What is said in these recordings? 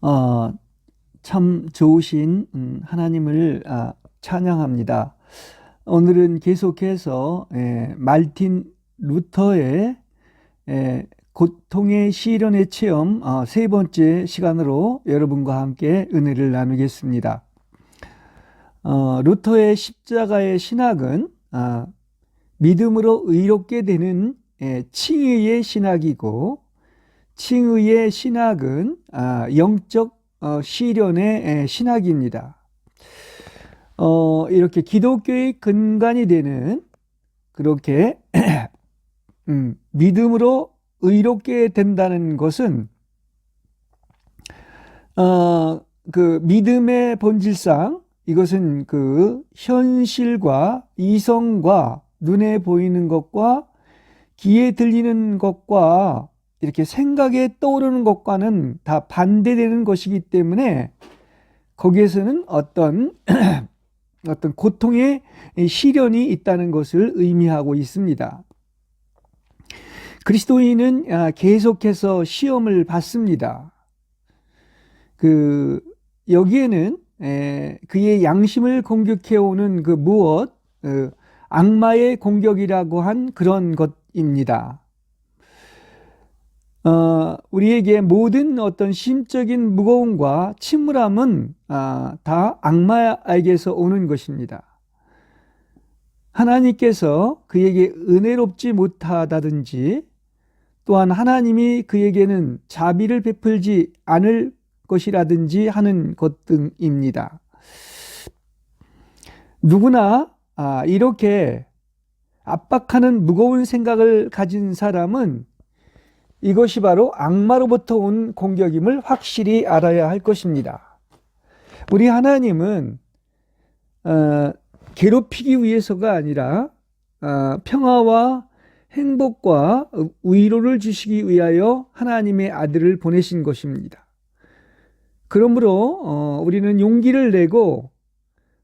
어, 참 좋으신 하나님을 찬양합니다. 오늘은 계속해서 말틴 루터의 고통의 시련의 체험 세 번째 시간으로 여러분과 함께 은혜를 나누겠습니다. 루터의 십자가의 신학은 믿음으로 의롭게 되는 칭의의 신학이고, 칭의의 신학은 영적 시련의 신학입니다. 이렇게 기독교의 근간이 되는 그렇게 믿음으로 의롭게 된다는 것은 그 믿음의 본질상 이것은 그 현실과 이성과 눈에 보이는 것과 귀에 들리는 것과 이렇게 생각에 떠오르는 것과는 다 반대되는 것이기 때문에 거기에서는 어떤 고통의 시련이 있다는 것을 의미하고 있습니다. 그리스도인은 계속해서 시험을 받습니다. 여기에는 그의 양심을 공격해오는 그 무엇, 악마의 공격이라고 한 그런 것입니다. 우리에게 모든 어떤 심적인 무거움과 침울함은 다 악마에게서 오는 것입니다. 하나님께서 그에게 은혜롭지 못하다든지, 또한 하나님이 그에게는 자비를 베풀지 않을 것이라든지 하는 것 등입니다. 누구나 이렇게 압박하는 무거운 생각을 가진 사람은 이것이 바로 악마로부터 온 공격임을 확실히 알아야 할 것입니다. 우리 하나님은 괴롭히기 위해서가 아니라 평화와 행복과 위로를 주시기 위하여 하나님의 아들을 보내신 것입니다. 그러므로 우리는 용기를 내고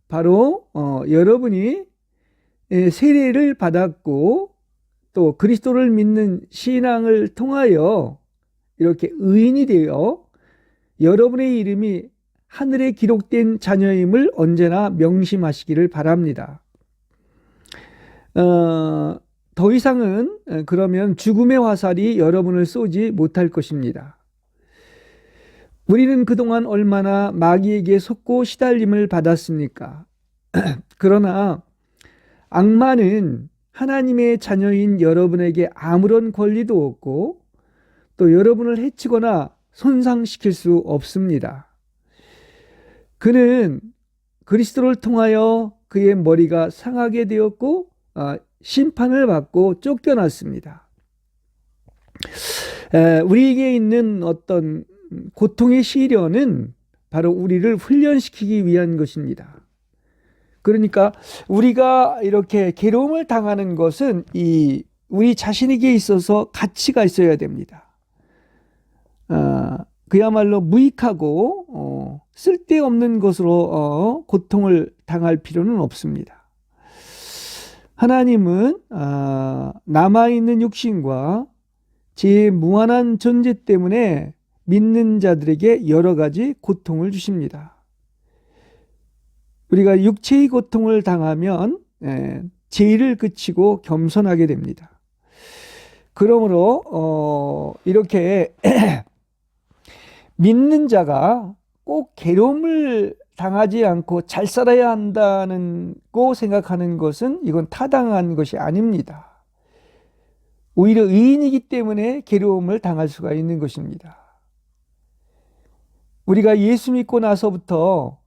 바로 여러분이 세례를 받았고 또 그리스도를 믿는 신앙을 통하여 이렇게 의인이 되어 여러분의 이름이 하늘에 기록된 자녀임을 언제나 명심하시기를 바랍니다. 더 이상은 그러면 죽음의 화살이 여러분을 쏘지 못할 것입니다. 우리는 그동안 얼마나 마귀에게 속고 시달림을 받았습니까? 그러나 악마는 하나님의 자녀인 여러분에게 아무런 권리도 없고 또 여러분을 해치거나 손상시킬 수 없습니다. 그는 그리스도를 통하여 그의 머리가 상하게 되었고 심판을 받고 쫓겨났습니다. 우리에게 있는 어떤 고통의 시련은 바로 우리를 훈련시키기 위한 것입니다. 그러니까 우리가 이렇게 괴로움을 당하는 것은 우리 자신에게 있어서 가치가 있어야 됩니다. 그야말로 무익하고 쓸데없는 것으로 고통을 당할 필요는 없습니다. 하나님은 남아있는 육신과 제 무한한 존재 때문에 믿는 자들에게 여러 가지 고통을 주십니다. 우리가 육체의 고통을 당하면 죄를 그치고 겸손하게 됩니다. 그러므로 이렇게 믿는 자가 꼭 괴로움을 당하지 않고 잘 살아야 한다고 생각하는 것은 이건 타당한 것이 아닙니다. 오히려 의인이기 때문에 괴로움을 당할 수가 있는 것입니다. 우리가 예수 믿고 나서부터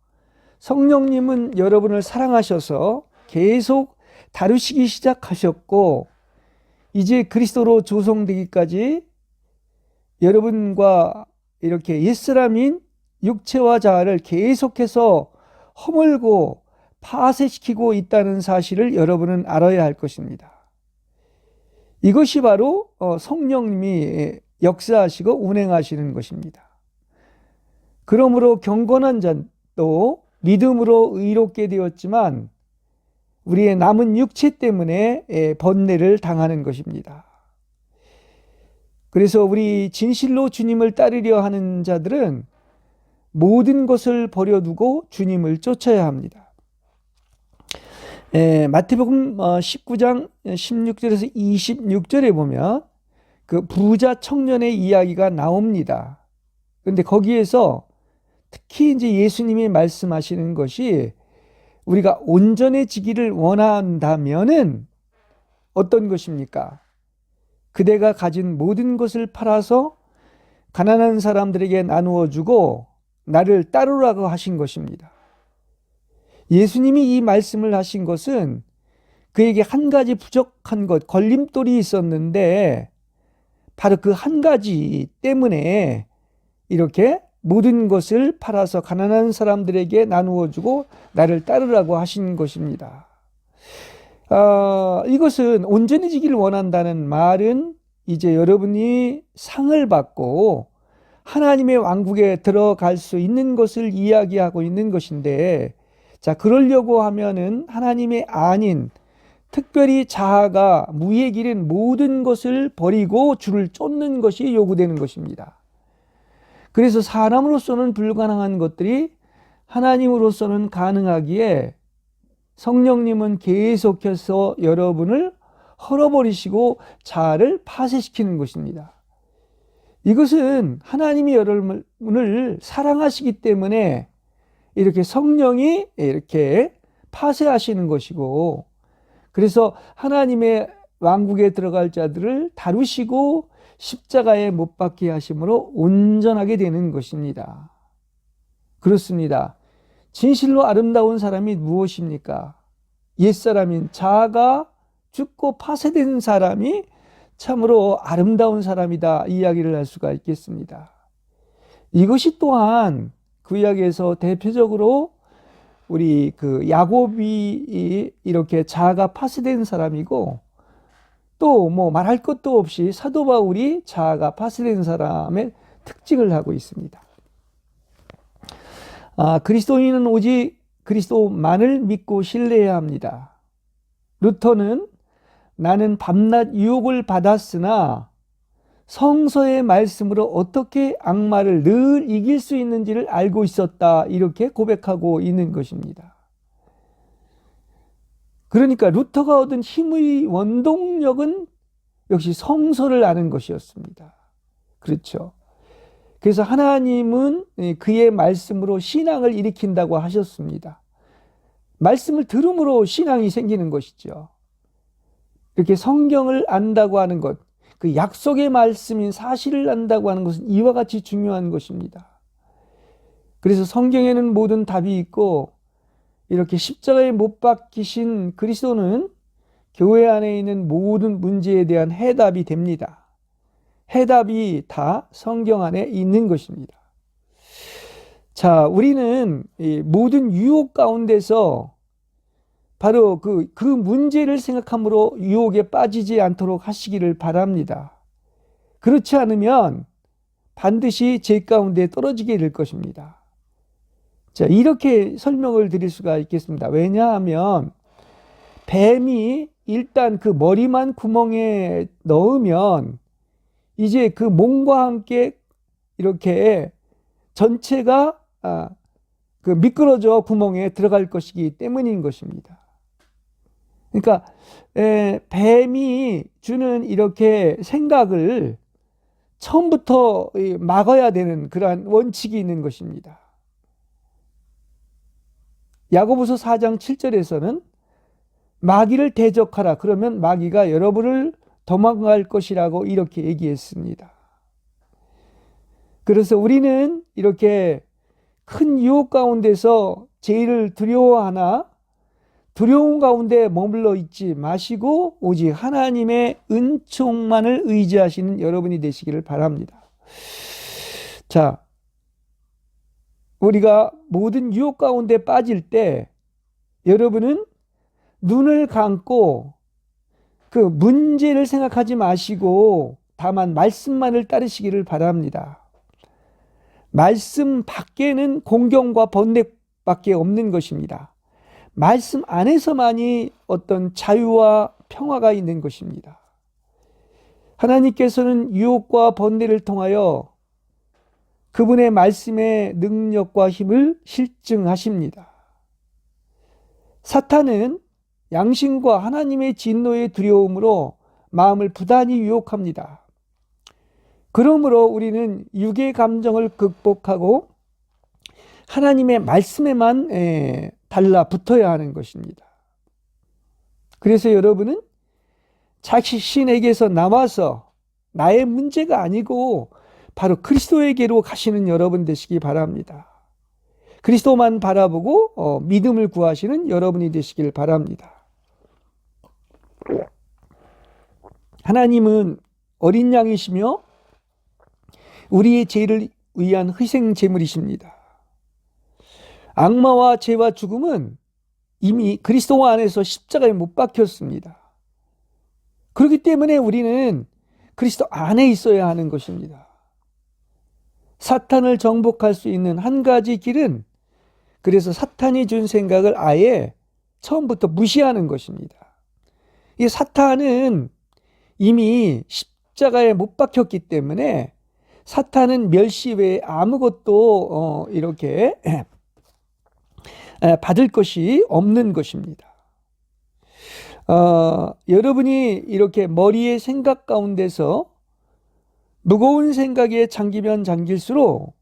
성령님은 여러분을 사랑하셔서 계속 다루시기 시작하셨고, 이제 그리스도로 조성되기까지 여러분과 이렇게 옛사람인 육체와 자아를 계속해서 허물고 파쇄시키고 있다는 사실을 여러분은 알아야 할 것입니다. 이것이 바로 성령님이 역사하시고 운행하시는 것입니다. 그러므로 경건한 자도 믿음으로 의롭게 되었지만 우리의 남은 육체 때문에 번뇌를 당하는 것입니다. 그래서 우리 진실로 주님을 따르려 하는 자들은 모든 것을 버려두고 주님을 쫓아야 합니다. 마태복음 19장 16절에서 26절에 보면 그 부자 청년의 이야기가 나옵니다. 그런데 거기에서 특히 이제 예수님이 말씀하시는 것이 우리가 온전해지기를 원한다면은 어떤 것입니까? 그대가 가진 모든 것을 팔아서 가난한 사람들에게 나누어 주고 나를 따르라고 하신 것입니다. 예수님이 이 말씀을 하신 것은 그에게 한 가지 부족한 것, 걸림돌이 있었는데 바로 그 한 가지 때문에 이렇게 모든 것을 팔아서 가난한 사람들에게 나누어 주고 나를 따르라고 하신 것입니다. 이것은 온전해지기를 원한다는 말은 이제 여러분이 상을 받고 하나님의 왕국에 들어갈 수 있는 것을 이야기하고 있는 것인데, 자, 그러려고 하면은 하나님의 아닌 특별히 자아가 무의 길인 모든 것을 버리고 주를 쫓는 것이 요구되는 것입니다. 그래서 사람으로서는 불가능한 것들이 하나님으로서는 가능하기에 성령님은 계속해서 여러분을 헐어버리시고 자아를 파쇄시키는 것입니다. 이것은 하나님이 여러분을 사랑하시기 때문에 이렇게 성령이 이렇게 파쇄하시는 것이고, 그래서 하나님의 왕국에 들어갈 자들을 다루시고 십자가에 못 박게 하심으로 온전하게 되는 것입니다. 그렇습니다. 진실로 아름다운 사람이 무엇입니까? 옛사람인 자아가 죽고 파쇄된 사람이 참으로 아름다운 사람이다, 이야기를 할 수가 있겠습니다. 이것이 또한 구약에서 대표적으로 우리 그 야곱이 이렇게 자아가 파쇄된 사람이고, 또 뭐 말할 것도 없이 사도 바울이 자아가 파쇄된 사람의 특징을 하고 있습니다. 그리스도인은 오직 그리스도만을 믿고 신뢰해야 합니다. 루터는 나는 밤낮 유혹을 받았으나 성서의 말씀으로 어떻게 악마를 늘 이길 수 있는지를 알고 있었다, 이렇게 고백하고 있는 것입니다. 그러니까 루터가 얻은 힘의 원동력은 역시 성서를 아는 것이었습니다. 그렇죠. 그래서 하나님은 그의 말씀으로 신앙을 일으킨다고 하셨습니다. 말씀을 들음으로 신앙이 생기는 것이죠. 이렇게 성경을 안다고 하는 것, 그 약속의 말씀인 사실을 안다고 하는 것은 이와 같이 중요한 것입니다. 그래서 성경에는 모든 답이 있고, 이렇게 십자가에 못 박히신 그리스도는 교회 안에 있는 모든 문제에 대한 해답이 됩니다. 해답이 다 성경 안에 있는 것입니다. 자, 우리는 이 모든 유혹 가운데서 바로 그 문제를 생각함으로 유혹에 빠지지 않도록 하시기를 바랍니다. 그렇지 않으면 반드시 죄 가운데 떨어지게 될 것입니다. 자, 이렇게 설명을 드릴 수가 있겠습니다. 왜냐하면 뱀이 일단 그 머리만 구멍에 넣으면 이제 그 몸과 함께 이렇게 전체가 그 미끄러져 구멍에 들어갈 것이기 때문인 것입니다. 그러니까 뱀이 주는 이렇게 생각을 처음부터 막아야 되는 그러한 원칙이 있는 것입니다. 야고보서 4장 7절에서는 마귀를 대적하라, 그러면 마귀가 여러분을 도망갈 것이라고 이렇게 얘기했습니다. 그래서 우리는 이렇게 큰 유혹 가운데서 죄를 두려워하나 두려움 가운데 머물러 있지 마시고 오직 하나님의 은총만을 의지하시는 여러분이 되시기를 바랍니다. 자, 우리가 모든 유혹 가운데 빠질 때 여러분은 눈을 감고 그 문제를 생각하지 마시고 다만 말씀만을 따르시기를 바랍니다. 말씀 밖에는 공경과 번뇌밖에 없는 것입니다. 말씀 안에서만이 어떤 자유와 평화가 있는 것입니다. 하나님께서는 유혹과 번뇌를 통하여 그분의 말씀의 능력과 힘을 실증하십니다. 사탄은 양심과 하나님의 진노의 두려움으로 마음을 부단히 유혹합니다. 그러므로 우리는 육의 감정을 극복하고 하나님의 말씀에만 달라붙어야 하는 것입니다. 그래서 여러분은 자신에게서 나와서 나의 문제가 아니고 바로 그리스도에게로 가시는 여러분 되시기 바랍니다. 그리스도만 바라보고 믿음을 구하시는 여러분이 되시길 바랍니다. 하나님은 어린 양이시며 우리의 죄를 위한 희생 제물이십니다. 악마와 죄와 죽음은 이미 그리스도 안에서 십자가에 못 박혔습니다. 그렇기 때문에 우리는 그리스도 안에 있어야 하는 것입니다. 사탄을 정복할 수 있는 한 가지 길은 그래서 사탄이 준 생각을 아예 처음부터 무시하는 것입니다. 이 사탄은 이미 십자가에 못 박혔기 때문에 사탄은 멸시 외에 아무것도 이렇게 받을 것이 없는 것입니다. 여러분이 이렇게 머리의 생각 가운데서 무거운 생각에 잠기면 잠길수록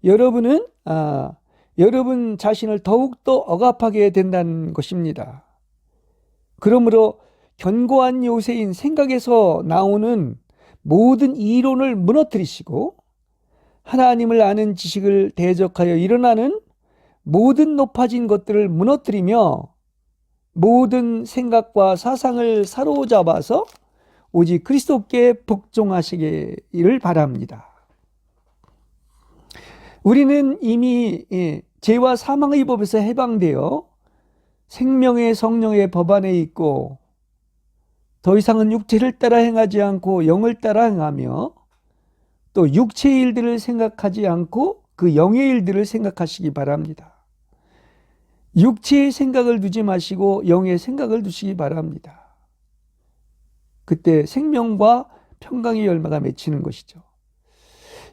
여러분은 여러분 자신을 더욱더 억압하게 된다는 것입니다. 그러므로 견고한 요새인 생각에서 나오는 모든 이론을 무너뜨리시고 하나님을 아는 지식을 대적하여 일어나는 모든 높아진 것들을 무너뜨리며 모든 생각과 사상을 사로잡아서 오직 그리스도께 복종하시기를 바랍니다. 우리는 이미 죄와 사망의 법에서 해방되어 생명의 성령의 법 안에 있고 더 이상은 육체를 따라 행하지 않고 영을 따라 행하며 또 육체의 일들을 생각하지 않고 그 영의 일들을 생각하시기 바랍니다. 육체의 생각을 두지 마시고 영의 생각을 두시기 바랍니다. 그때 생명과 평강의 열매가 맺히는 것이죠.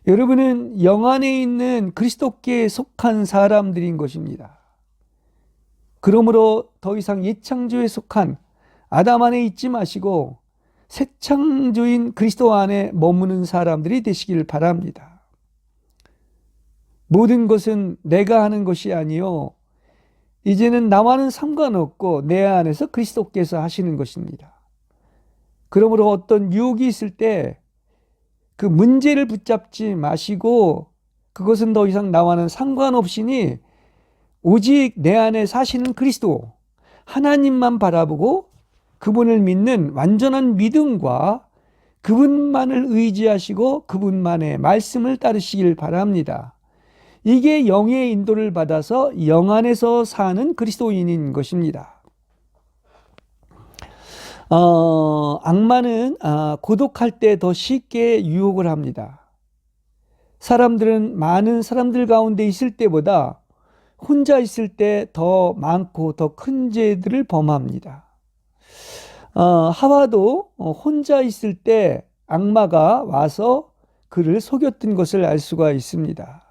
여러분은 영 안에 있는 그리스도께 속한 사람들인 것입니다. 그러므로 더 이상 옛 창조에 속한 아담 안에 있지 마시고 새 창조인 그리스도 안에 머무는 사람들이 되시길 바랍니다. 모든 것은 내가 하는 것이 아니요 이제는 나와는 상관없고 내 안에서 그리스도께서 하시는 것입니다. 그러므로 어떤 유혹이 있을 때 그 문제를 붙잡지 마시고 그것은 더 이상 나와는 상관없으니 오직 내 안에 사시는 그리스도 하나님만 바라보고 그분을 믿는 완전한 믿음과 그분만을 의지하시고 그분만의 말씀을 따르시길 바랍니다. 이게 영의 인도를 받아서 영 안에서 사는 그리스도인인 것입니다. 악마는 고독할 때 더 쉽게 유혹을 합니다. 사람들은 많은 사람들 가운데 있을 때보다 혼자 있을 때 더 많고 더 큰 죄들을 범합니다. 하와도 혼자 있을 때 악마가 와서 그를 속였던 것을 알 수가 있습니다.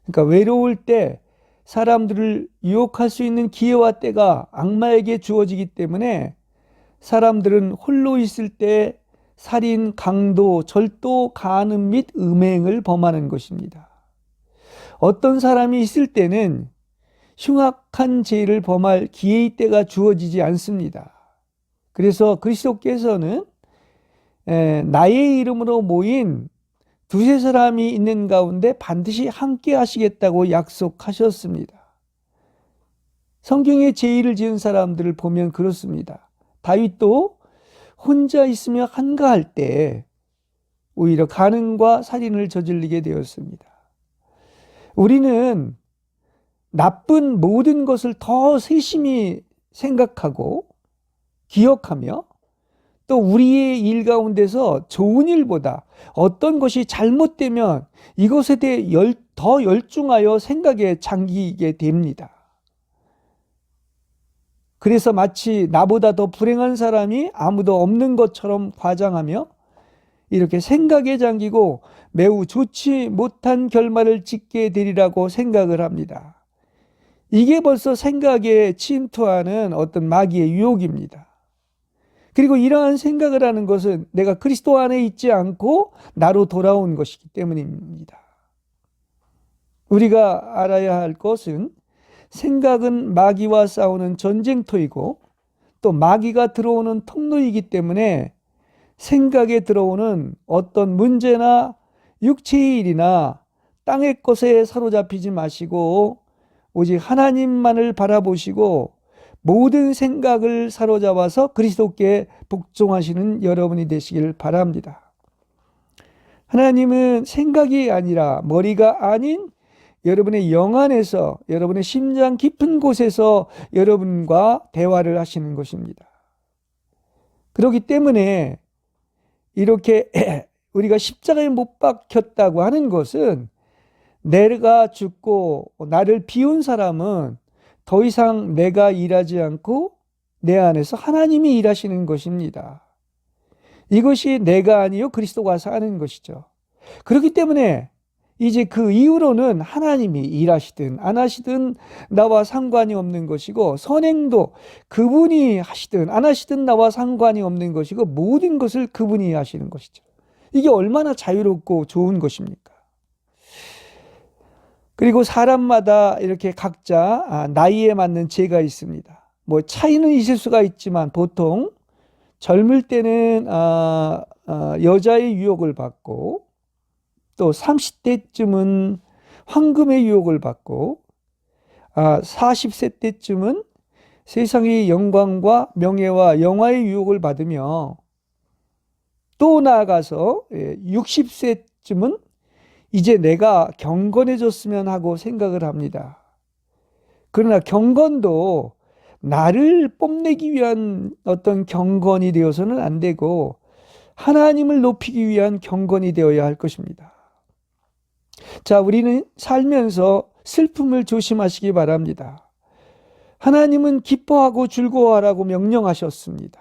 그러니까 외로울 때 사람들을 유혹할 수 있는 기회와 때가 악마에게 주어지기 때문에 사람들은 홀로 있을 때 살인, 강도, 절도, 간음 및 음행을 범하는 것입니다. 어떤 사람이 있을 때는 흉악한 죄를 범할 기회의 때가 주어지지 않습니다. 그래서 그리스도께서는 나의 이름으로 모인 두세 사람이 있는 가운데 반드시 함께 하시겠다고 약속하셨습니다. 성경에 죄를 지은 사람들을 보면 그렇습니다. 다윗도 혼자 있으며 한가할 때 오히려 간음과 살인을 저지르게 되었습니다. 우리는 나쁜 모든 것을 더 세심히 생각하고 기억하며 또 우리의 일 가운데서 좋은 일보다 어떤 것이 잘못되면 이것에 대해 더 열중하여 생각에 잠기게 됩니다. 그래서 마치 나보다 더 불행한 사람이 아무도 없는 것처럼 과장하며 이렇게 생각에 잠기고 매우 좋지 못한 결말을 짓게 되리라고 생각을 합니다. 이게 벌써 생각에 침투하는 어떤 마귀의 유혹입니다. 그리고 이러한 생각을 하는 것은 내가 그리스도 안에 있지 않고 나로 돌아온 것이기 때문입니다. 우리가 알아야 할 것은 생각은 마귀와 싸우는 전쟁터이고 또 마귀가 들어오는 통로이기 때문에 생각에 들어오는 어떤 문제나 육체의 일이나 땅의 것에 사로잡히지 마시고 오직 하나님만을 바라보시고 모든 생각을 사로잡아서 그리스도께 복종하시는 여러분이 되시길 바랍니다. 하나님은 생각이 아니라 머리가 아닌 여러분의 영 안에서 여러분의 심장 깊은 곳에서 여러분과 대화를 하시는 것입니다. 그렇기 때문에 이렇게 우리가 십자가에 못 박혔다고 하는 것은 내가 죽고 나를 비운 사람은 더 이상 내가 일하지 않고 내 안에서 하나님이 일하시는 것입니다. 이것이 내가 아니요 그리스도가 사는 것이죠. 그렇기 때문에 이제 그 이후로는 하나님이 일하시든 안 하시든 나와 상관이 없는 것이고 선행도 그분이 하시든 안 하시든 나와 상관이 없는 것이고 모든 것을 그분이 하시는 것이죠. 이게 얼마나 자유롭고 좋은 것입니까? 그리고 사람마다 이렇게 각자 나이에 맞는 죄가 있습니다. 뭐 차이는 있을 수가 있지만 보통 젊을 때는 여자의 유혹을 받고 또 30대쯤은 황금의 유혹을 받고 40세 때쯤은 세상의 영광과 명예와 영화의 유혹을 받으며 또 나아가서 60세쯤은 이제 내가 경건해졌으면 하고 생각을 합니다. 그러나 경건도 나를 뽐내기 위한 어떤 경건이 되어서는 안 되고 하나님을 높이기 위한 경건이 되어야 할 것입니다. 자, 우리는 살면서 슬픔을 조심하시기 바랍니다. 하나님은 기뻐하고 즐거워하라고 명령하셨습니다.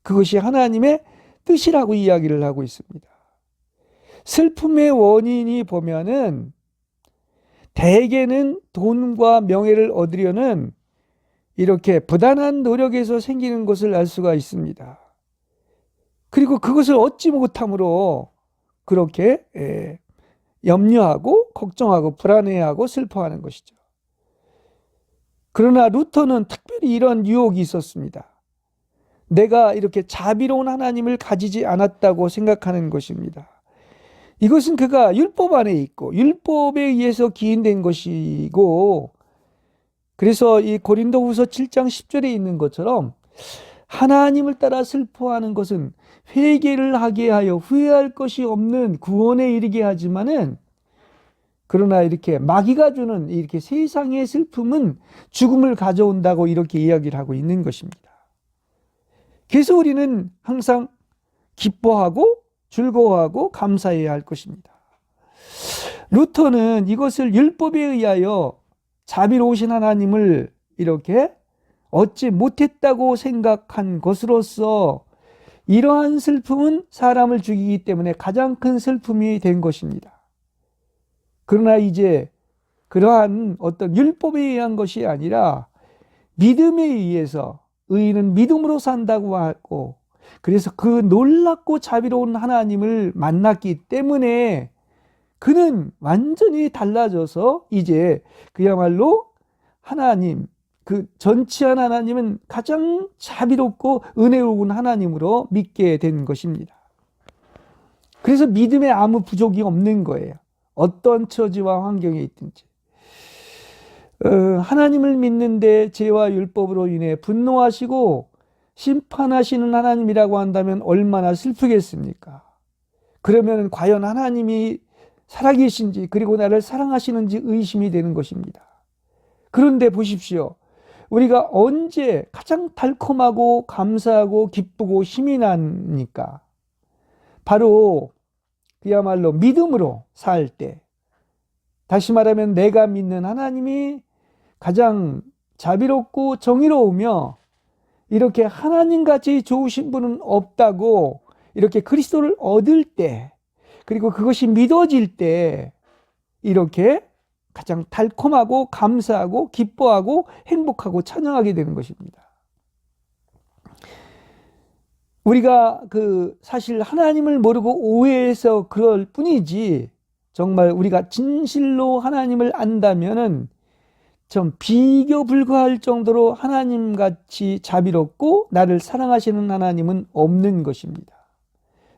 그것이 하나님의 뜻이라고 이야기를 하고 있습니다. 슬픔의 원인이 보면은 대개는 돈과 명예를 얻으려는 이렇게 부단한 노력에서 생기는 것을 알 수가 있습니다. 그리고 그것을 얻지 못함으로 그렇게 염려하고 걱정하고 불안해하고 슬퍼하는 것이죠. 그러나 루터는 특별히 이런 유혹이 있었습니다. 내가 이렇게 자비로운 하나님을 가지지 않았다고 생각하는 것입니다. 이것은 그가 율법 안에 있고 율법에 의해서 기인된 것이고 그래서 이 고린도후서 7장 10절에 있는 것처럼 하나님을 따라 슬퍼하는 것은 회개를 하게 하여 후회할 것이 없는 구원에 이르게 하지만은 그러나 이렇게 마귀가 주는 이렇게 세상의 슬픔은 죽음을 가져온다고 이렇게 이야기를 하고 있는 것입니다. 그래서 우리는 항상 기뻐하고 즐거워하고 감사해야 할 것입니다. 루터는 이것을 율법에 의하여 자비로우신 하나님을 이렇게 얻지 못했다고 생각한 것으로서 이러한 슬픔은 사람을 죽이기 때문에 가장 큰 슬픔이 된 것입니다. 그러나 이제 그러한 어떤 율법에 의한 것이 아니라 믿음에 의해서 의인은 믿음으로 산다고 하고 그래서 그 놀랍고 자비로운 하나님을 만났기 때문에 그는 완전히 달라져서 이제 그야말로 하나님, 그 전치한 하나님은 가장 자비롭고 은혜로운 하나님으로 믿게 된 것입니다. 그래서 믿음에 아무 부족이 없는 거예요. 어떤 처지와 환경에 있든지. 하나님을 믿는데 죄와 율법으로 인해 분노하시고 심판하시는 하나님이라고 한다면 얼마나 슬프겠습니까? 그러면 과연 하나님이 살아계신지 그리고 나를 사랑하시는지 의심이 되는 것입니다. 그런데 보십시오. 우리가 언제 가장 달콤하고 감사하고 기쁘고 힘이 나니까 바로 그야말로 믿음으로 살 때, 다시 말하면 내가 믿는 하나님이 가장 자비롭고 정의로우며 이렇게 하나님같이 좋으신 분은 없다고 이렇게 그리스도를 얻을 때, 그리고 그것이 믿어질 때 이렇게 가장 달콤하고 감사하고 기뻐하고 행복하고 찬양하게 되는 것입니다. 우리가 사실 하나님을 모르고 오해해서 그럴 뿐이지, 정말 우리가 진실로 하나님을 안다면은 좀 비교 불가할 정도로 하나님같이 자비롭고 나를 사랑하시는 하나님은 없는 것입니다.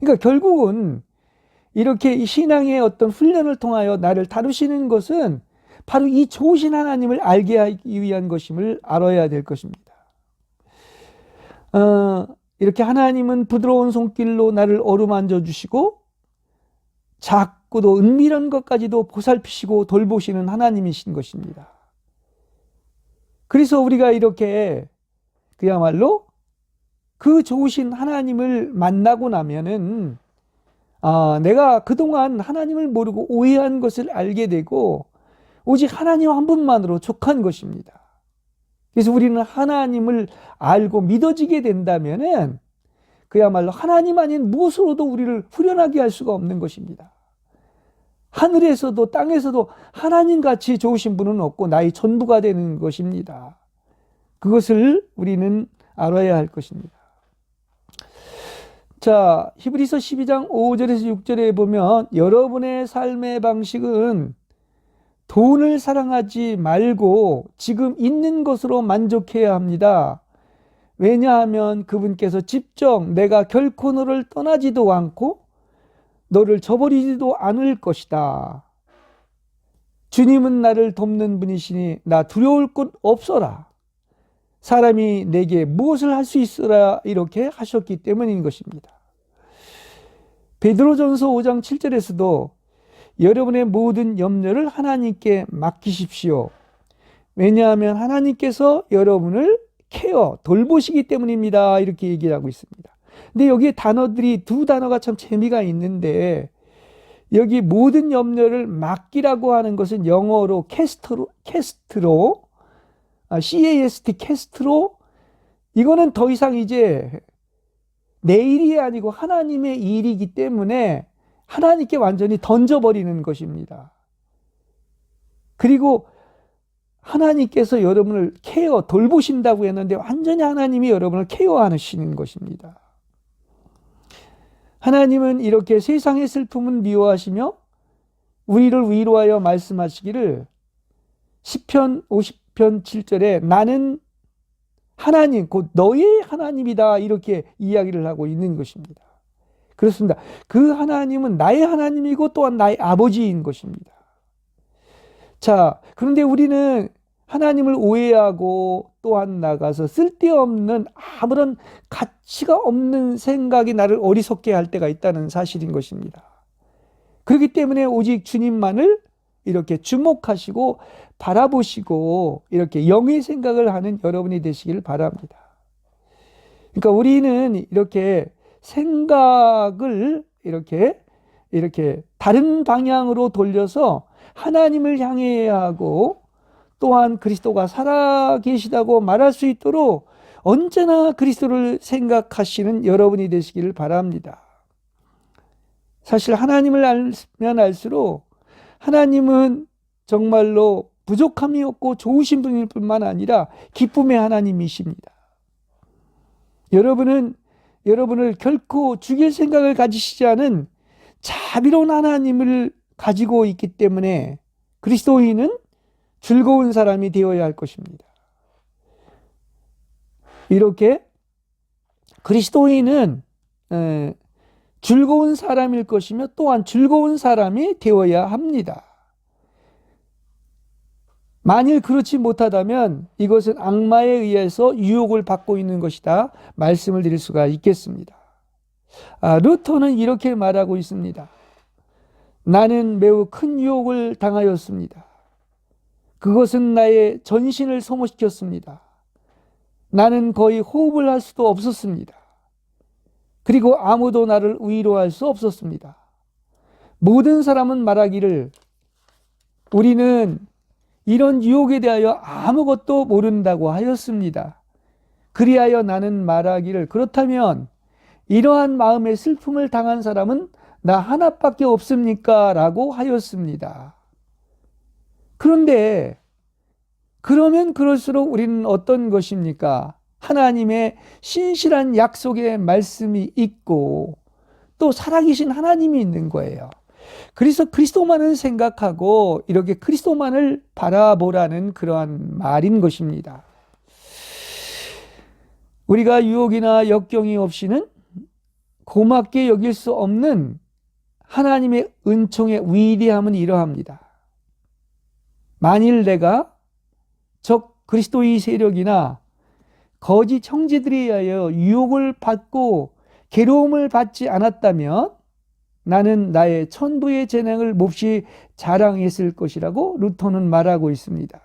그러니까 결국은 이렇게 신앙의 어떤 훈련을 통하여 나를 다루시는 것은 바로 이 좋으신 하나님을 알게 하기 위한 것임을 알아야 될 것입니다. 이렇게 하나님은 부드러운 손길로 나를 어루만져 주시고 작고도 은밀한 것까지도 보살피시고 돌보시는 하나님이신 것입니다. 그래서 우리가 이렇게 그야말로 그 좋으신 하나님을 만나고 나면은 내가 그동안 하나님을 모르고 오해한 것을 알게 되고 오직 하나님 한 분만으로 족한 것입니다. 그래서 우리는 하나님을 알고 믿어지게 된다면은 그야말로 하나님 아닌 무엇으로도 우리를 후련하게 할 수가 없는 것입니다. 하늘에서도 땅에서도 하나님같이 좋으신 분은 없고 나의 전부가 되는 것입니다. 그것을 우리는 알아야 할 것입니다. 자, 히브리서 12장 5절에서 6절에 보면 여러분의 삶의 방식은 돈을 사랑하지 말고 지금 있는 것으로 만족해야 합니다. 왜냐하면 그분께서 직접 내가 결코 너를 떠나지도 않고 너를 저버리지도 않을 것이다. 주님은 나를 돕는 분이시니 나 두려울 것 없어라. 사람이 내게 무엇을 할 수 있으라 이렇게 하셨기 때문인 것입니다. 베드로전서 5장 7절에서도 여러분의 모든 염려를 하나님께 맡기십시오. 왜냐하면 하나님께서 여러분을 돌보시기 때문입니다. 이렇게 얘기하고 있습니다. 근데 여기에 두 단어가 참 재미가 있는데, 여기 모든 염려를 맡기라고 하는 것은 영어로 캐스트로, CAST 캐스트로, 이거는 더 이상 이제 내 일이 아니고 하나님의 일이기 때문에 하나님께 완전히 던져버리는 것입니다. 그리고 하나님께서 여러분을 돌보신다고 했는데 완전히 하나님이 여러분을 케어하시는 것입니다. 하나님은 이렇게 세상의 슬픔은 미워하시며 우리를 위로하여 말씀하시기를 시편 50편 7절에 나는 하나님 곧 너의 하나님이다 이렇게 이야기를 하고 있는 것입니다. 그렇습니다. 그 하나님은 나의 하나님이고 또한 나의 아버지인 것입니다. 자, 그런데 우리는 하나님을 오해하고 또한 나가서 쓸데없는 아무런 가치가 없는 생각이 나를 어리석게 할 때가 있다는 사실인 것입니다. 그렇기 때문에 오직 주님만을 이렇게 주목하시고 바라보시고 이렇게 영의 생각을 하는 여러분이 되시길 바랍니다. 그러니까 우리는 이렇게 생각을 이렇게 다른 방향으로 돌려서 하나님을 향해야 하고 또한 그리스도가 살아계시다고 말할 수 있도록 언제나 그리스도를 생각하시는 여러분이 되시기를 바랍니다. 사실 하나님을 알면 알수록 하나님은 정말로 부족함이 없고 좋으신 분일 뿐만 아니라 기쁨의 하나님이십니다. 여러분을 결코 죽일 생각을 가지시지 않은 자비로운 하나님을 가지고 있기 때문에 그리스도인은 즐거운 사람이 되어야 할 것입니다. 이렇게 그리스도인은 즐거운 사람일 것이며 또한 즐거운 사람이 되어야 합니다. 만일 그렇지 못하다면 이것은 악마에 의해서 유혹을 받고 있는 것이다 말씀을 드릴 수가 있겠습니다. 루터는 이렇게 말하고 있습니다. 나는 매우 큰 유혹을 당하였습니다. 그것은 나의 전신을 소모시켰습니다. 나는 거의 호흡을 할 수도 없었습니다. 그리고 아무도 나를 위로할 수 없었습니다. 모든 사람은 말하기를 우리는 이런 유혹에 대하여 아무것도 모른다고 하였습니다. 그리하여 나는 말하기를 그렇다면 이러한 마음의 슬픔을 당한 사람은 나 하나밖에 없습니까? 라고 하였습니다. 그런데 그러면 그럴수록 우리는 어떤 것입니까? 하나님의 신실한 약속의 말씀이 있고 또 살아계신 하나님이 있는 거예요. 그래서 그리스도만을 생각하고 이렇게 그리스도만을 바라보라는 그러한 말인 것입니다. 우리가 유혹이나 역경이 없이는 고맙게 여길 수 없는 하나님의 은총의 위대함은 이러합니다. 만일 내가 적 그리스도의 세력이나 거짓 형제들에 의하여 유혹을 받고 괴로움을 받지 않았다면 나는 나의 천부의 재능을 몹시 자랑했을 것이라고 루터는 말하고 있습니다.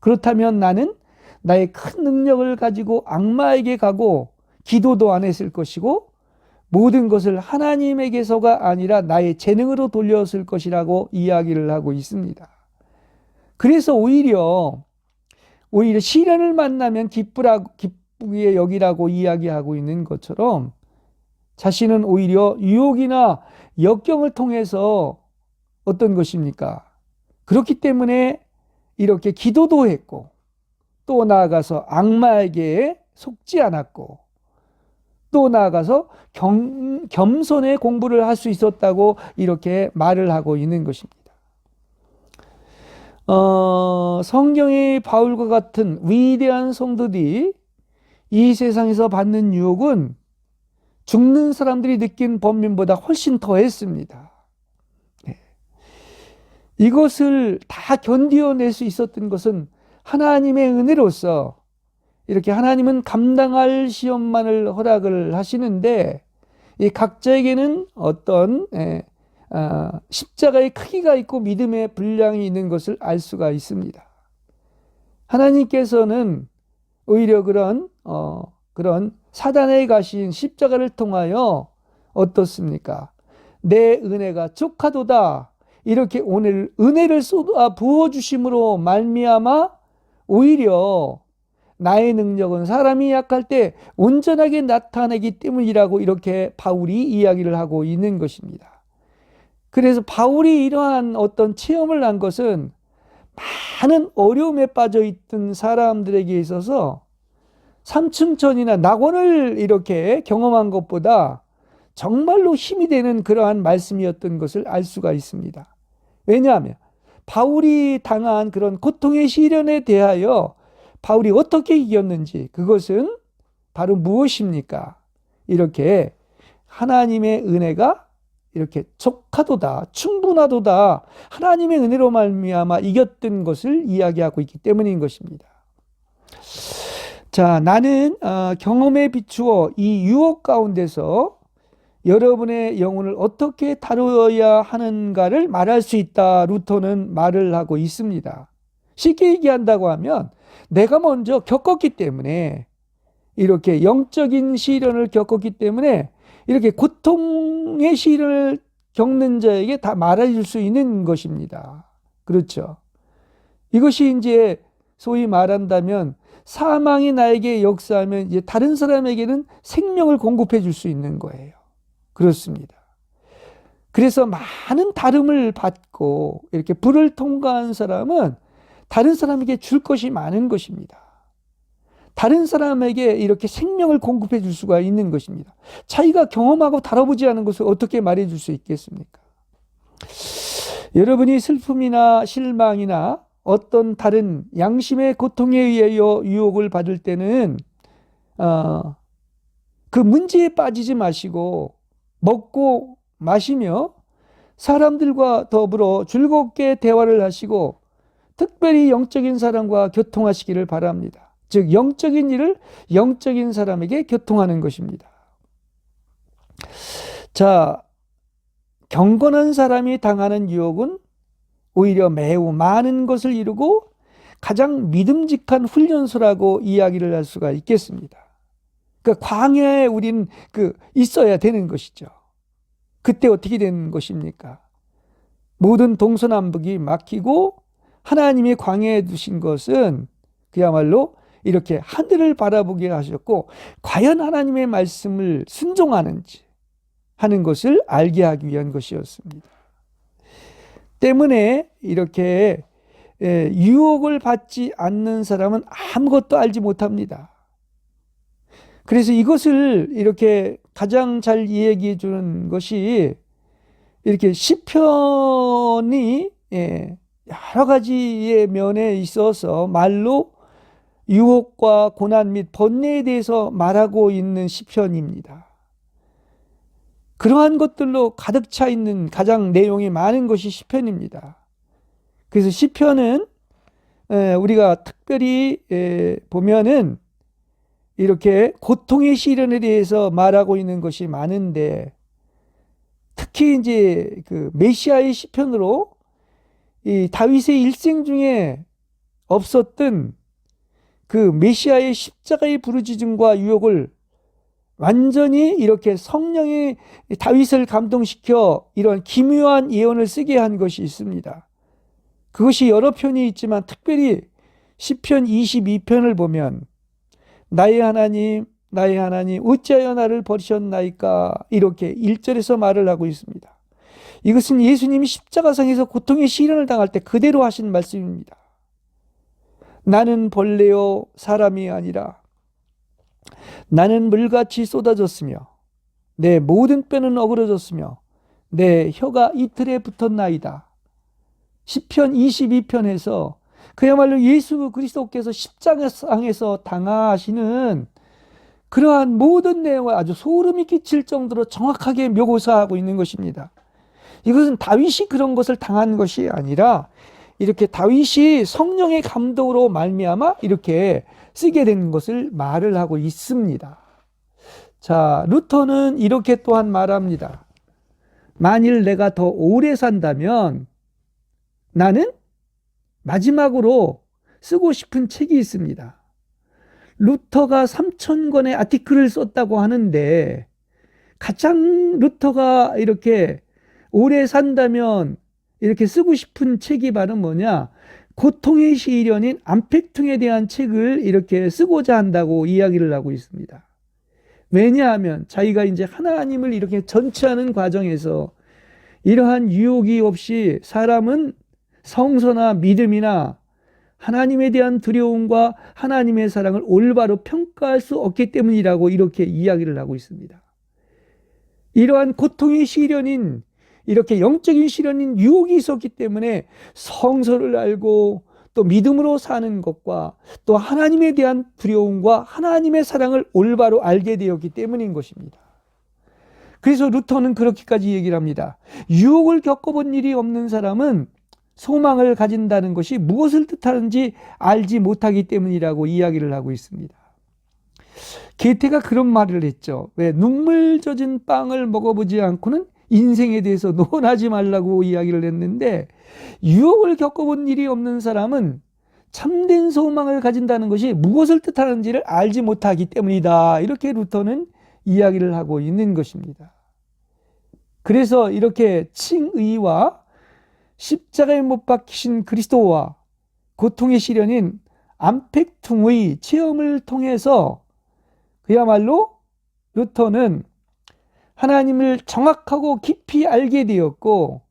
그렇다면 나는 나의 큰 능력을 가지고 악마에게 가고 기도도 안 했을 것이고 모든 것을 하나님에게서가 아니라 나의 재능으로 돌렸을 것이라고 이야기를 하고 있습니다. 그래서 오히려 시련을 만나면 기쁘게 여기라고 이야기하고 있는 것처럼 자신은 오히려 유혹이나 역경을 통해서 어떤 것입니까? 그렇기 때문에 이렇게 기도도 했고 또 나아가서 악마에게 속지 않았고 또 나아가서 겸손의 공부를 할 수 있었다고 이렇게 말을 하고 있는 것입니다. 성경의 바울과 같은 위대한 성도들이 이 세상에서 받는 유혹은 죽는 사람들이 느낀 번민보다 훨씬 더했습니다. 네. 이것을 다 견디어낼 수 있었던 것은 하나님의 은혜로서 이렇게 하나님은 감당할 시험만을 허락을 하시는데 이 각자에게는 어떤 십자가의 크기가 있고 믿음의 분량이 있는 것을 알 수가 있습니다. 하나님께서는 오히려 그런 사단에 가신 십자가를 통하여 어떻습니까? 내 은혜가 족하도다 이렇게 오늘 은혜를 쏟아 부어주심으로 말미암아 오히려 나의 능력은 사람이 약할 때 온전하게 나타내기 때문이라고 이렇게 바울이 이야기를 하고 있는 것입니다. 그래서 바울이 이러한 어떤 체험을 한 것은 많은 어려움에 빠져 있던 사람들에게 있어서 삼층천이나 낙원을 이렇게 경험한 것보다 정말로 힘이 되는 그러한 말씀이었던 것을 알 수가 있습니다. 왜냐하면 바울이 당한 그런 고통의 시련에 대하여 바울이 어떻게 이겼는지 그것은 바로 무엇입니까? 이렇게 하나님의 은혜가 이렇게 족하도다, 충분하도다, 하나님의 은혜로 말미암아 이겼던 것을 이야기하고 있기 때문인 것입니다. 자, 나는 경험에 비추어 이 유혹 가운데서 여러분의 영혼을 어떻게 다루어야 하는가를 말할 수 있다. 루터는 말을 하고 있습니다. 쉽게 얘기한다고 하면 내가 먼저 겪었기 때문에 이렇게 영적인 시련을 겪었기 때문에 이렇게 고통의 시련을 겪는 자에게 다 말해줄 수 있는 것입니다. 그렇죠. 이것이 이제 소위 말한다면 사망이 나에게 역사하면 이제 다른 사람에게는 생명을 공급해 줄 수 있는 거예요. 그렇습니다. 그래서 많은 다름을 받고 이렇게 불을 통과한 사람은 다른 사람에게 줄 것이 많은 것입니다. 다른 사람에게 이렇게 생명을 공급해 줄 수가 있는 것입니다. 자기가 경험하고 다뤄보지 않은 것을 어떻게 말해 줄 수 있겠습니까? 여러분이 슬픔이나 실망이나 어떤 다른 양심의 고통에 의하여 유혹을 받을 때는 그 문제에 빠지지 마시고 먹고 마시며 사람들과 더불어 즐겁게 대화를 하시고 특별히 영적인 사람과 교통하시기를 바랍니다. 즉 영적인 일을 영적인 사람에게 교통하는 것입니다. 자, 경건한 사람이 당하는 유혹은 오히려 매우 많은 것을 이루고 가장 믿음직한 훈련소라고 이야기를 할 수가 있겠습니다. 그 광야에 우리는 있어야 되는 것이죠. 그때 어떻게 되는 것입니까? 모든 동서남북이 막히고 하나님이 광야에 두신 것은 그야말로 이렇게 하늘을 바라보게 하셨고, 과연 하나님의 말씀을 순종하는지 하는 것을 알게 하기 위한 것이었습니다. 때문에 이렇게 유혹을 받지 않는 사람은 아무것도 알지 못합니다. 그래서 이것을 이렇게 가장 잘 이야기해 주는 것이 이렇게 시편이 여러 가지의 면에 있어서 말로 유혹과 고난 및 번뇌에 대해서 말하고 있는 시편입니다. 그러한 것들로 가득 차 있는 가장 내용이 많은 것이 시편입니다. 그래서 시편은 우리가 특별히 보면은 이렇게 고통의 시련에 대해서 말하고 있는 것이 많은데, 특히 이제 그 메시아의 시편으로 이 다윗의 일생 중에 없었던 그 메시아의 십자가의 부르짖음과 유혹을 완전히 이렇게 성령이 다윗을 감동시켜 이런 기묘한 예언을 쓰게 한 것이 있습니다. 그것이 여러 편이 있지만 특별히 시편 22편을 보면 나의 하나님 어찌하여 나를 버리셨나이까, 이렇게 1절에서 말을 하고 있습니다. 이것은 예수님이 십자가상에서 고통의 시련을 당할 때 그대로 하신 말씀입니다. 나는 벌레요 사람이 아니라 나는 물같이 쏟아졌으며 내 모든 뼈는 어그러졌으며 내 혀가 이틀에 붙었나이다. 시편 22편에서 그야말로 예수 그리스도께서 십자가상에서 당하시는 그러한 모든 내용을 아주 소름이 끼칠 정도로 정확하게 묘사하고 있는 것입니다. 이것은 다윗이 그런 것을 당한 것이 아니라 이렇게 다윗이 성령의 감동으로 말미암아 이렇게 쓰게 된 것을 말을 하고 있습니다. 자, 루터는 이렇게 또한 말합니다. 만일 내가 더 오래 산다면 나는 마지막으로 쓰고 싶은 책이 있습니다. 루터가 3,000권의 아티클을 썼다고 하는데, 가장 루터가 이렇게 오래 산다면 이렇게 쓰고 싶은 책이 바로 뭐냐? 고통의 시련인 안펙퉁에 대한 책을 이렇게 쓰고자 한다고 이야기를 하고 있습니다. 왜냐하면 자기가 이제 하나님을 이렇게 전치하는 과정에서 이러한 유혹이 없이 사람은 성서나 믿음이나 하나님에 대한 두려움과 하나님의 사랑을 올바로 평가할 수 없기 때문이라고 이렇게 이야기를 하고 있습니다. 이러한 고통의 시련인, 이렇게 영적인 시련인 유혹이 있었기 때문에 성서를 알고 또 믿음으로 사는 것과 또 하나님에 대한 두려움과 하나님의 사랑을 올바로 알게 되었기 때문인 것입니다. 그래서 루터는 그렇게까지 얘기를 합니다. 유혹을 겪어본 일이 없는 사람은 소망을 가진다는 것이 무엇을 뜻하는지 알지 못하기 때문이라고 이야기를 하고 있습니다. 게테가 그런 말을 했죠. 왜 눈물 젖은 빵을 먹어보지 않고는 인생에 대해서 논하지 말라고 이야기를 했는데, 유혹을 겪어본 일이 없는 사람은 참된 소망을 가진다는 것이 무엇을 뜻하는지를 알지 못하기 때문이다. 이렇게 루터는 이야기를 하고 있는 것입니다. 그래서 이렇게 칭의와 십자가에 못 박히신 그리스도와 고통의 시련인 안펙퉁의 체험을 통해서 그야말로 루터는 하나님을 정확하고 깊이 알게 되었고,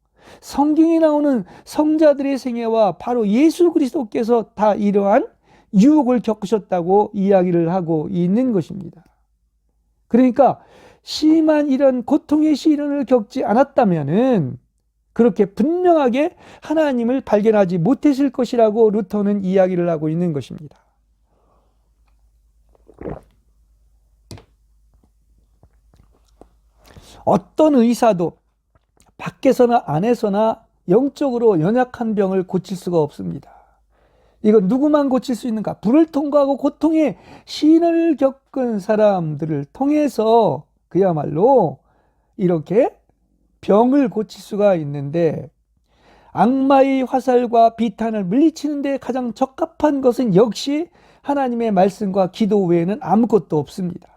성경에 나오는 성자들의 생애와 바로 예수 그리스도께서 다 이러한 유혹을 겪으셨다고 이야기를 하고 있는 것입니다. 그러니까 심한 이런 고통의 시련을 겪지 않았다면은 그렇게 분명하게 하나님을 발견하지 못했을 것이라고 루터는 이야기를 하고 있는 것입니다. 어떤 의사도 밖에서나 안에서나 영적으로 연약한 병을 고칠 수가 없습니다. 이건 누구만 고칠 수 있는가? 불을 통과하고 고통의 시련을 겪은 사람들을 통해서 그야말로 이렇게 병을 고칠 수가 있는데, 악마의 화살과 비탄을 물리치는 데 가장 적합한 것은 역시 하나님의 말씀과 기도 외에는 아무것도 없습니다.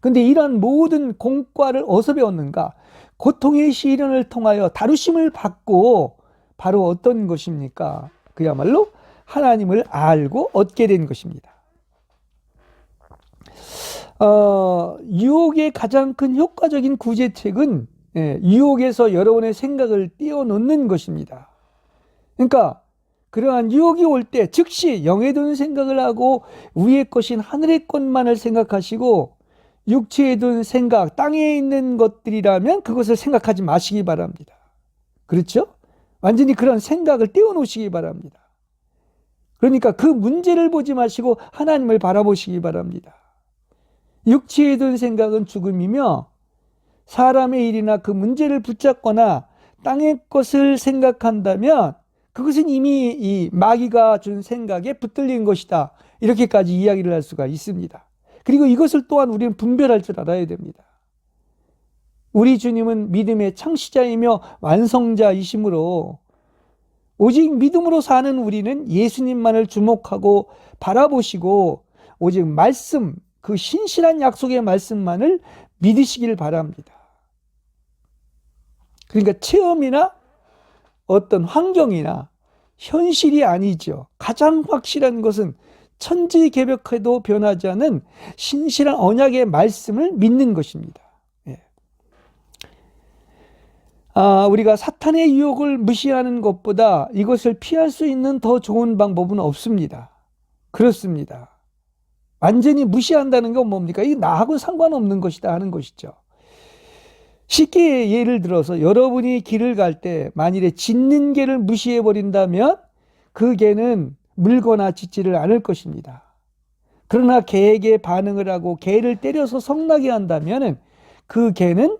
근데 이런 모든 공과를 어디서 배웠는가? 고통의 시련을 통하여 다루심을 받고 바로 어떤 것입니까? 그야말로 하나님을 알고 얻게 된 것입니다. 유혹의 가장 큰 효과적인 구제책은 유혹에서 여러분의 생각을 떼어놓는 것입니다. 그러니까 그러한 유혹이 올 때 즉시 영에 둔 생각을 하고 위의 것인 하늘의 것만을 생각하시고 육체에 둔 생각, 땅에 있는 것들이라면 그것을 생각하지 마시기 바랍니다. 그렇죠? 완전히 그런 생각을 떼어놓으시기 바랍니다. 그러니까 그 문제를 보지 마시고 하나님을 바라보시기 바랍니다. 육체에 둔 생각은 죽음이며 사람의 일이나 그 문제를 붙잡거나 땅의 것을 생각한다면 그것은 이미 이 마귀가 준 생각에 붙들린 것이다. 이렇게까지 이야기를 할 수가 있습니다. 그리고 이것을 또한 우리는 분별할 줄 알아야 됩니다. 우리 주님은 믿음의 창시자이며 완성자이시므로 오직 믿음으로 사는 우리는 예수님만을 주목하고 바라보시고 오직 말씀, 그 신실한 약속의 말씀만을 믿으시길 바랍니다. 그러니까 체험이나 어떤 환경이나 현실이 아니죠. 가장 확실한 것은 천지개벽해도 변하지 않은 신실한 언약의 말씀을 믿는 것입니다. 우리가 사탄의 유혹을 무시하는 것보다 이것을 피할 수 있는 더 좋은 방법은 없습니다. 그렇습니다. 완전히 무시한다는 건 뭡니까? 이게 나하고 상관없는 것이다 하는 것이죠. 쉽게 예를 들어서 여러분이 길을 갈 때 만일에 짖는 개를 무시해 버린다면 그 개는 물거나 짖지를 않을 것입니다. 그러나 개에게 반응을 하고 개를 때려서 성나게 한다면 그 개는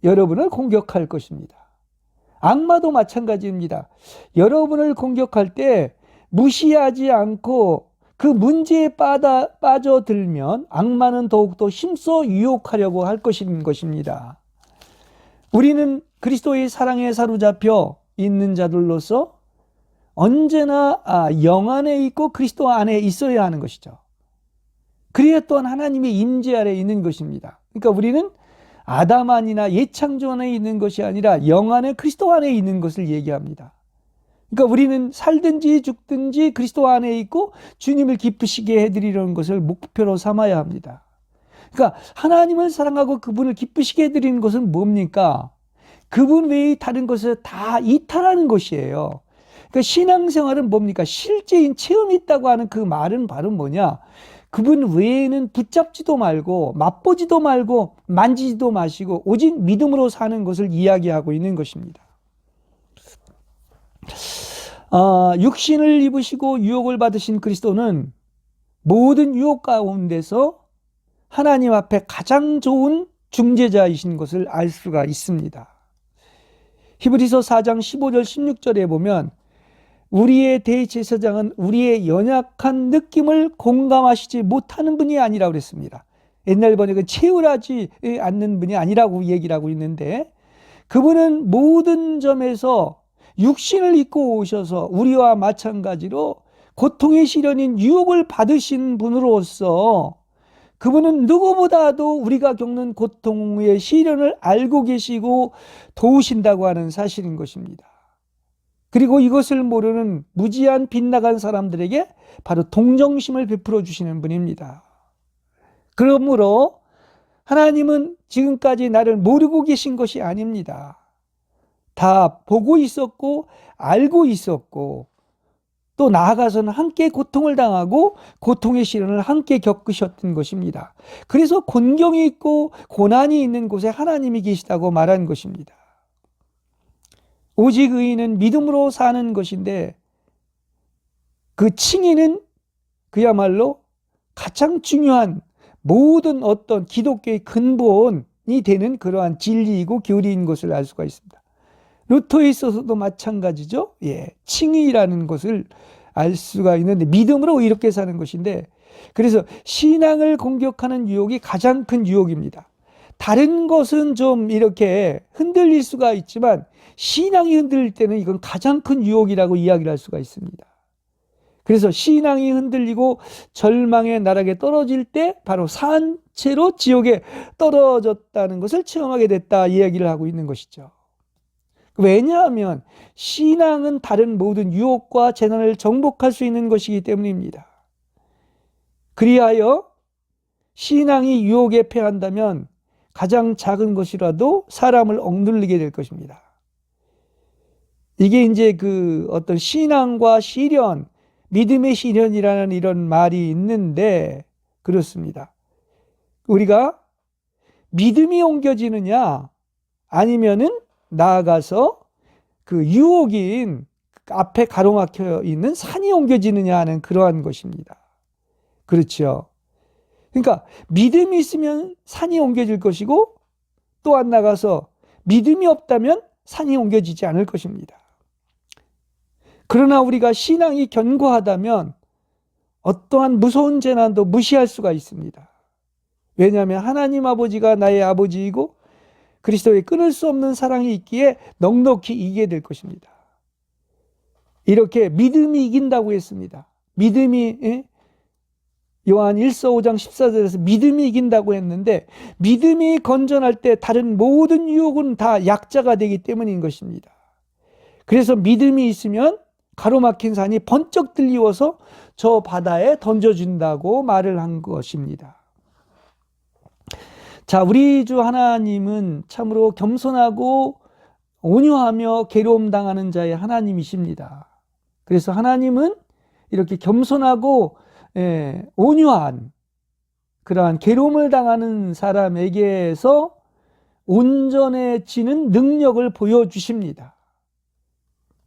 여러분을 공격할 것입니다. 악마도 마찬가지입니다. 여러분을 공격할 때 무시하지 않고 그 문제에 빠져들면 악마는 더욱더 힘써 유혹하려고 할 것입니다. 우리는 그리스도의 사랑에 사로잡혀 있는 자들로서 언제나 영 안에 있고 그리스도 안에 있어야 하는 것이죠. 그래야 또한 하나님의 임재 아래 있는 것입니다. 그러니까 우리는 아담 안이나 예창조 안에 있는 것이 아니라 영 안에 그리스도 안에 있는 것을 얘기합니다. 그러니까 우리는 살든지 죽든지 그리스도 안에 있고 주님을 기쁘시게 해드리려는 것을 목표로 삼아야 합니다. 그러니까 하나님을 사랑하고 그분을 기쁘시게 해드리는 것은 뭡니까? 그분 외의 다른 것을 다 이탈하는 것이에요. 그러니까 신앙생활은 뭡니까? 실제인 체험이 있다고 하는 그 말은 바로 뭐냐? 그분 외에는 붙잡지도 말고 맛보지도 말고 만지지도 마시고 오직 믿음으로 사는 것을 이야기하고 있는 것입니다. 육신을 입으시고 유혹을 받으신 그리스도는 모든 유혹 가운데서 하나님 앞에 가장 좋은 중재자이신 것을 알 수가 있습니다. 히브리서 4장 15절 16절에 보면 우리의 대제사장은 우리의 연약한 느낌을 공감하시지 못하는 분이 아니라고 그랬습니다. 옛날 번역은 채울하지 않는 분이 아니라고 얘기를 하고 있는데 그분은 모든 점에서 육신을 입고 오셔서 우리와 마찬가지로 고통의 시련인 유혹을 받으신 분으로서 그분은 누구보다도 우리가 겪는 고통의 시련을 알고 계시고 도우신다고 하는 사실인 것입니다. 그리고 이것을 모르는 무지한 빗나간 사람들에게 바로 동정심을 베풀어 주시는 분입니다. 그러므로 하나님은 지금까지 나를 모르고 계신 것이 아닙니다. 다 보고 있었고 알고 있었고 또 나아가서는 함께 고통을 당하고 고통의 시련을 함께 겪으셨던 것입니다. 그래서 곤경이 있고 고난이 있는 곳에 하나님이 계시다고 말한 것입니다. 오직 의인은 믿음으로 사는 것인데 그 칭의는 그야말로 가장 중요한 모든 어떤 기독교의 근본이 되는 그러한 진리이고 교리인 것을 알 수가 있습니다. 루터에 있어서도 마찬가지죠. 칭의라는 것을 알 수가 있는데 믿음으로 이렇게 사는 것인데 그래서 신앙을 공격하는 유혹이 가장 큰 유혹입니다. 다른 것은 좀 이렇게 흔들릴 수가 있지만 신앙이 흔들릴 때는 이건 가장 큰 유혹이라고 이야기를 할 수가 있습니다. 그래서 신앙이 흔들리고 절망의 나락에 떨어질 때 바로 산채로 지옥에 떨어졌다는 것을 체험하게 됐다 이야기를 하고 있는 것이죠. 왜냐하면 신앙은 다른 모든 유혹과 재난을 정복할 수 있는 것이기 때문입니다. 그리하여 신앙이 유혹에 패한다면 가장 작은 것이라도 사람을 억눌리게 될 것입니다. 이게 이제 그 어떤 신앙과 시련, 믿음의 시련이라는 이런 말이 있는데, 그렇습니다. 우리가 믿음이 옮겨지느냐, 아니면은 나아가서 그 유혹인 앞에 가로막혀 있는 산이 옮겨지느냐 하는 그러한 것입니다. 그렇죠. 그러니까 믿음이 있으면 산이 옮겨질 것이고, 또 안 나가서 믿음이 없다면 산이 옮겨지지 않을 것입니다. 그러나 우리가 신앙이 견고하다면 어떠한 무서운 재난도 무시할 수가 있습니다. 왜냐하면 하나님 아버지가 나의 아버지이고 그리스도의 끊을 수 없는 사랑이 있기에 넉넉히 이기게 될 것입니다. 이렇게 믿음이 이긴다고 했습니다. 믿음이, 요한 1서 5장 14절에서 믿음이 이긴다고 했는데, 믿음이 건전할 때 다른 모든 유혹은 다 약자가 되기 때문인 것입니다. 그래서 믿음이 있으면 가로막힌 산이 번쩍 들리워서 저 바다에 던져준다고 말을 한 것입니다. 자, 우리 주 하나님은 참으로 겸손하고 온유하며 괴로움 당하는 자의 하나님이십니다. 그래서 하나님은 이렇게 겸손하고 온유한 그러한 괴로움을 당하는 사람에게서 온전해지는 능력을 보여주십니다.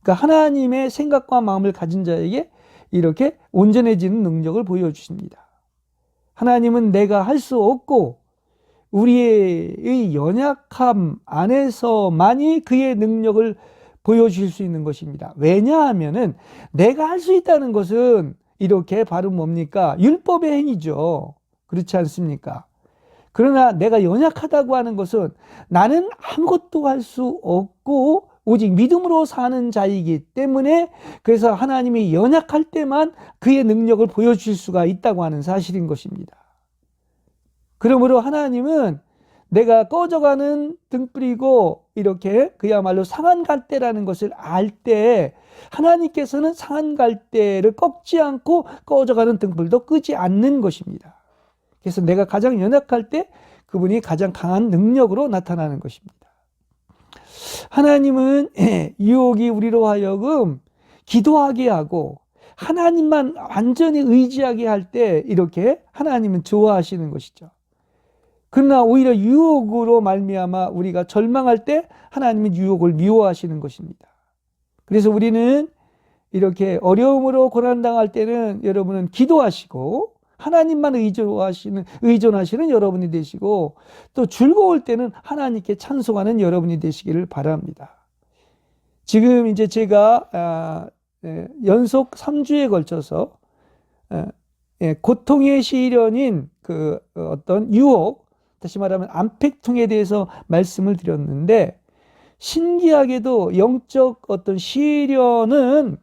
그러니까 하나님의 생각과 마음을 가진 자에게 이렇게 온전해지는 능력을 보여주십니다. 하나님은 내가 할 수 없고 우리의 연약함 안에서만이 그의 능력을 보여줄 수 있는 것입니다. 왜냐하면은 내가 할 수 있다는 것은 이렇게 바로 뭡니까? 율법의 행위죠. 그렇지 않습니까? 그러나 내가 연약하다고 하는 것은 나는 아무것도 할 수 없고 오직 믿음으로 사는 자이기 때문에, 그래서 하나님이 연약할 때만 그의 능력을 보여줄 수가 있다고 하는 사실인 것입니다. 그러므로 하나님은 내가 꺼져가는 등불이고 이렇게 그야말로 상한 갈대라는 것을 알 때 하나님께서는 상한 갈대를 꺾지 않고 꺼져가는 등불도 끄지 않는 것입니다. 그래서 내가 가장 연약할 때 그분이 가장 강한 능력으로 나타나는 것입니다. 하나님은 유혹이 우리로 하여금 기도하게 하고 하나님만 완전히 의지하게 할 때 이렇게 하나님은 좋아하시는 것이죠. 그러나 오히려 유혹으로 말미암아 우리가 절망할 때 하나님은 유혹을 미워하시는 것입니다. 그래서 우리는 이렇게 어려움으로 고난당할 때는 여러분은 기도하시고 하나님만 의존하시는 여러분이 되시고, 또 즐거울 때는 하나님께 찬송하는 여러분이 되시기를 바랍니다. 지금 이제 제가 연속 3주에 걸쳐서 고통의 시련인 그 어떤 유혹, 다시 말하면 안팩통에 대해서 말씀을 드렸는데, 신기하게도 영적 어떤 시련은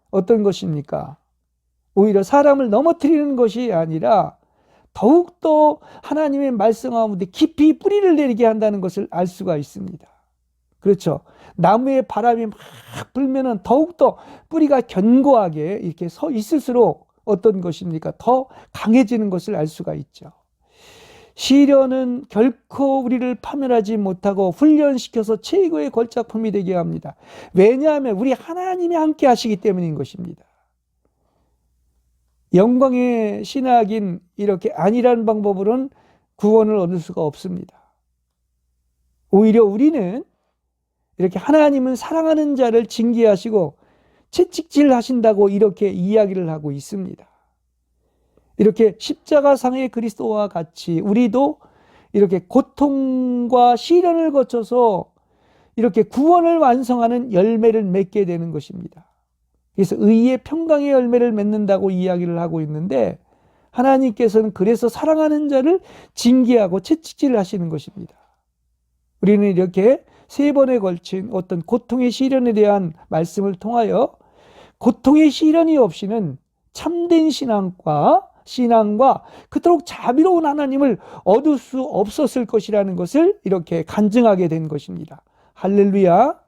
어떤 것입니까? 오히려 사람을 넘어뜨리는 것이 아니라 더욱더 하나님의 말씀 가운데 깊이 뿌리를 내리게 한다는 것을 알 수가 있습니다. 그렇죠. 나무에 바람이 막 불면은 더욱더 뿌리가 견고하게 이렇게 서 있을수록 어떤 것입니까? 더 강해지는 것을 알 수가 있죠. 시련은 결코 우리를 파멸하지 못하고 훈련시켜서 최고의 걸작품이 되게 합니다. 왜냐하면 우리 하나님이 함께 하시기 때문인 것입니다. 영광의 신학인 이렇게 안일한 방법으로는 구원을 얻을 수가 없습니다. 오히려 우리는 이렇게 하나님은 사랑하는 자를 징계하시고 채찍질 하신다고 이렇게 이야기를 하고 있습니다. 이렇게 십자가상의 그리스도와 같이 우리도 이렇게 고통과 시련을 거쳐서 이렇게 구원을 완성하는 열매를 맺게 되는 것입니다. 그래서 의의 평강의 열매를 맺는다고 이야기를 하고 있는데, 하나님께서는 그래서 사랑하는 자를 징계하고 채찍질을 하시는 것입니다. 우리는 이렇게 3번에 걸친 어떤 고통의 시련에 대한 말씀을 통하여 고통의 시련이 없이는 참된 신앙과 그토록 자비로운 하나님을 얻을 수 없었을 것이라는 것을 이렇게 간증하게 된 것입니다. 할렐루야.